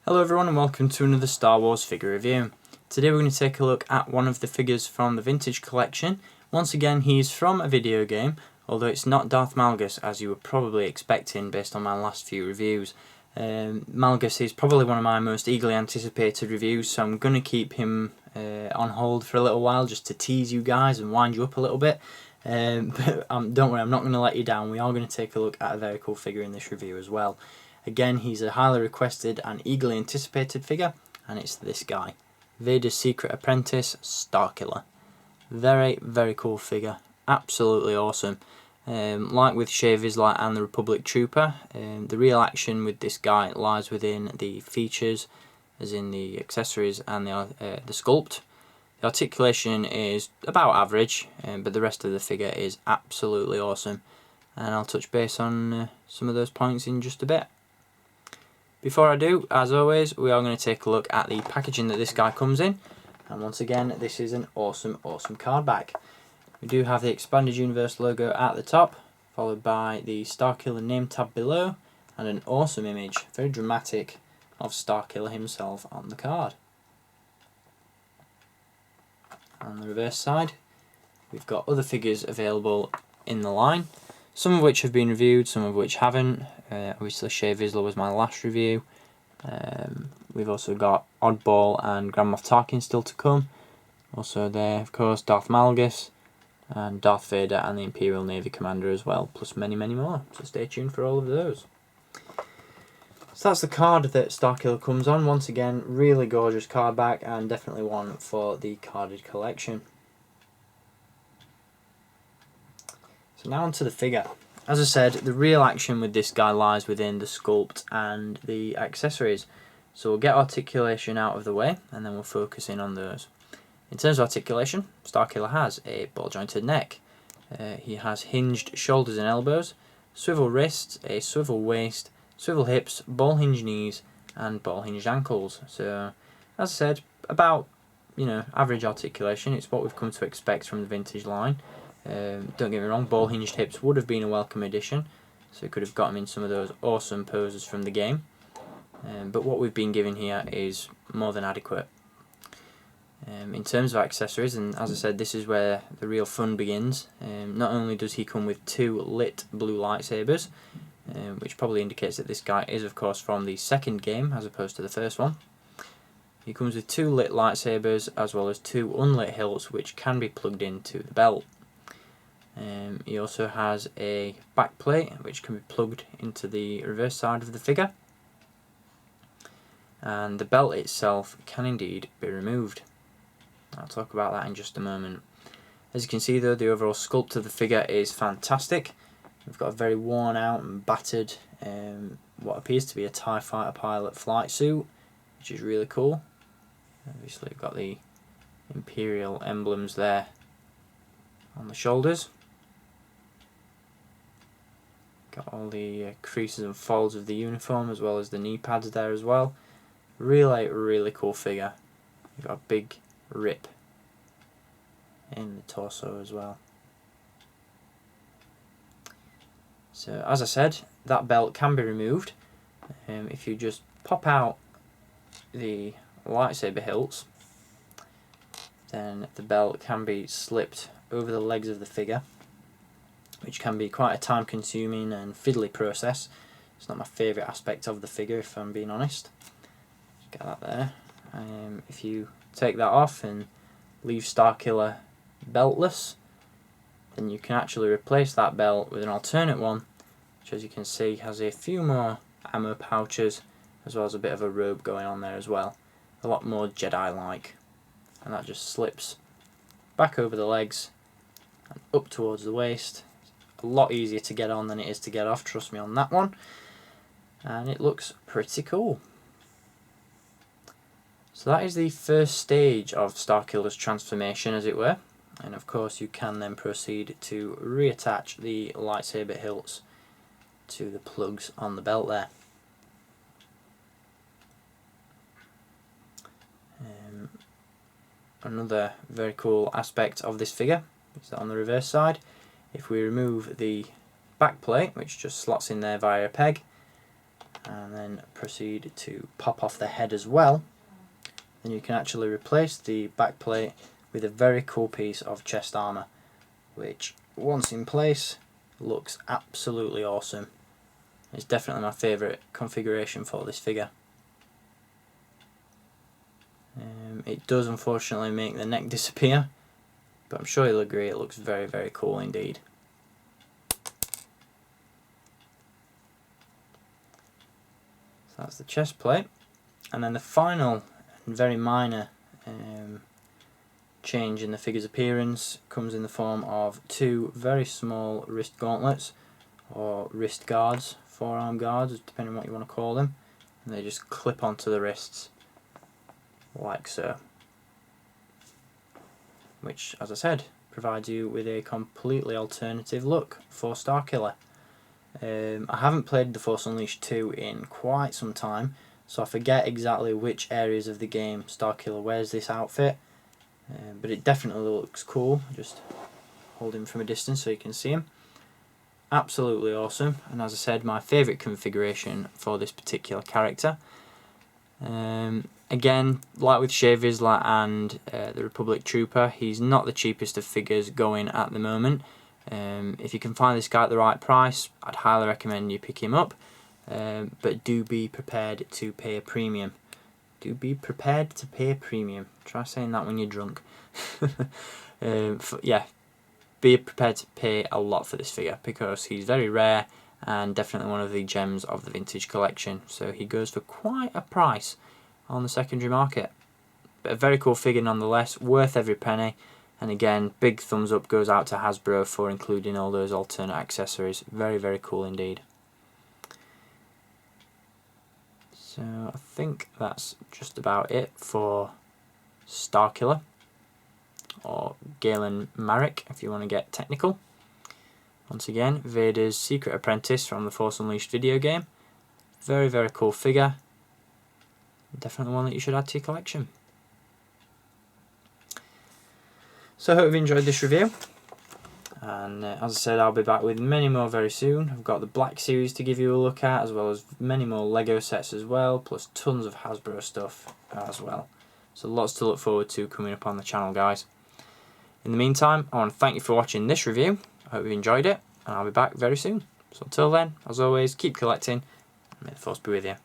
Hello everyone and welcome to another Star Wars figure review. Today we're going to take a look at one of the figures from the vintage collection. Once again he's from a video game, although it's not Darth Malgus as you were probably expecting based on my last few reviews. Malgus is probably one of my most eagerly anticipated reviews, so I'm going to keep him on hold for a little while just to tease you guys and wind you up a little bit. But don't worry, I'm not going to let you down. We are going to take a look at a very cool figure in this review as well. Again, he's a highly requested and eagerly anticipated figure, and it's this guy, Vader's secret apprentice, Starkiller. Very, very cool figure, absolutely awesome. Like with Shae Vizsla and the Republic Trooper, the real action with this guy lies within the features, as in the accessories and the sculpt. The articulation is about average, but the rest of the figure is absolutely awesome, and I'll touch base on some of those points in just a bit. Before I do, as always, we are going to take a look at the packaging that this guy comes in, and once again this is an awesome card back. We do have the Expanded Universe logo at the top, followed by the Starkiller name tab below, and an awesome image, very dramatic, of Starkiller himself on the card. On the reverse side, we've got other figures available in the line, some of which have been reviewed, some of which haven't. Obviously Shae Vizsla was my last review. We've also got Oddball and Grand Moff Tarkin still to come. Also there, of course, Darth Malgus, and Darth Vader and the Imperial Navy Commander as well, plus many more. So stay tuned for all of those. So that's the card that Starkiller comes on. Once again, really gorgeous card back, and definitely one for the carded collection. So now onto the figure. As I said, the real action with this guy lies within the sculpt and the accessories. So we'll get articulation out of the way, and then we'll focus in on those. In terms of articulation, Starkiller has a ball jointed neck. He has hinged shoulders and elbows, swivel wrists, a swivel waist, swivel hips, ball hinged knees, and ball hinged ankles. So, as I said, about average articulation. It's what we've come to expect from the vintage line. Don't get me wrong, ball hinged hips would have been a welcome addition, so we could have got him in some of those awesome poses from the game. But what we've been given here is more than adequate. In terms of accessories, and as I said, this is where the real fun begins. Not only does he come with two lit blue lightsabers, which probably indicates that this guy is of course from the second game as opposed to the first one. He comes with two lit lightsabers as well as two unlit hilts which can be plugged into the belt. He also has a back plate which can be plugged into the reverse side of the figure, and the belt itself can indeed be removed. I'll talk about that in just a moment. As you can see though, the overall sculpt of the figure is fantastic. We've got a very worn out and battered what appears to be a TIE Fighter pilot flight suit, which is really cool. Obviously we've got the Imperial emblems there on the shoulders. Got all the creases and folds of the uniform as well as the knee pads there as well. Really cool figure. You've got a big rip in the torso as well. So as I said, that belt can be removed. If you just pop out the lightsaber hilts, then the belt can be slipped over the legs of the figure, which can be quite a time consuming and fiddly process. It's not my favourite aspect of the figure, if I'm being honest. Get that there. If you take that off and leave Starkiller beltless, then you can actually replace that belt with an alternate one, which as you can see has a few more ammo pouches as well as a bit of a robe going on there as well. A lot more Jedi-like. And that just slips back over the legs and up towards the waist. A lot easier to get on than it is to get off, trust me on that one. And it looks pretty cool. So that is the first stage of Starkiller's transformation, as it were. And of course you can then proceed to reattach the lightsaber hilts to the plugs on the belt there. Another very cool aspect of this figure is that on the reverse side, if we remove the back plate, which just slots in there via a peg, and then proceed to pop off the head as well, then you can actually replace the back plate with a very cool piece of chest armour, which once in place looks absolutely awesome. It's definitely my favourite configuration for this figure. It does unfortunately make the neck disappear, but I'm sure you'll agree it looks very, very cool indeed. So that's the chest plate, and then the final and very minor change in the figure's appearance comes in the form of two very small wrist gauntlets, or wrist guards, forearm guards, depending on what you want to call them, and they just clip onto the wrists like so, which, as I said, provides you with a completely alternative look for Starkiller. I haven't played The Force Unleashed 2 in quite some time, so I forget exactly which areas of the game Starkiller wears this outfit, but it definitely looks cool. Just hold him from a distance so you can see him. Absolutely awesome, and as I said, my favourite configuration for this particular character. Again, like with Shae Vizsla and the Republic Trooper, he's not the cheapest of figures going at the moment. If you can find this guy at the right price, I'd highly recommend you pick him up, but do be prepared to pay a premium. Do be prepared to pay a premium. Try saying that when you're drunk. Yeah, be prepared to pay a lot for this figure, because he's very rare and definitely one of the gems of the vintage collection, so he goes for quite a price on the secondary market. But a very cool figure nonetheless, worth every penny, and again, big thumbs up goes out to Hasbro for including all those alternate accessories. Very, very cool indeed. So I think that's just about it for Starkiller, or Galen Marek if you want to get technical. Once again, Vader's secret apprentice from the Force Unleashed video game. Very, very cool figure. Definitely one that you should add to your collection. So I hope you've enjoyed this review. And as I said, I'll be back with many more very soon. I've got the Black Series to give you a look at, as well as many more Lego sets as well, plus tons of Hasbro stuff as well. So lots to look forward to coming up on the channel, guys. In the meantime, I want to thank you for watching this review. I hope you enjoyed it, and I'll be back very soon. So until then, as always, keep collecting, and may the Force be with you.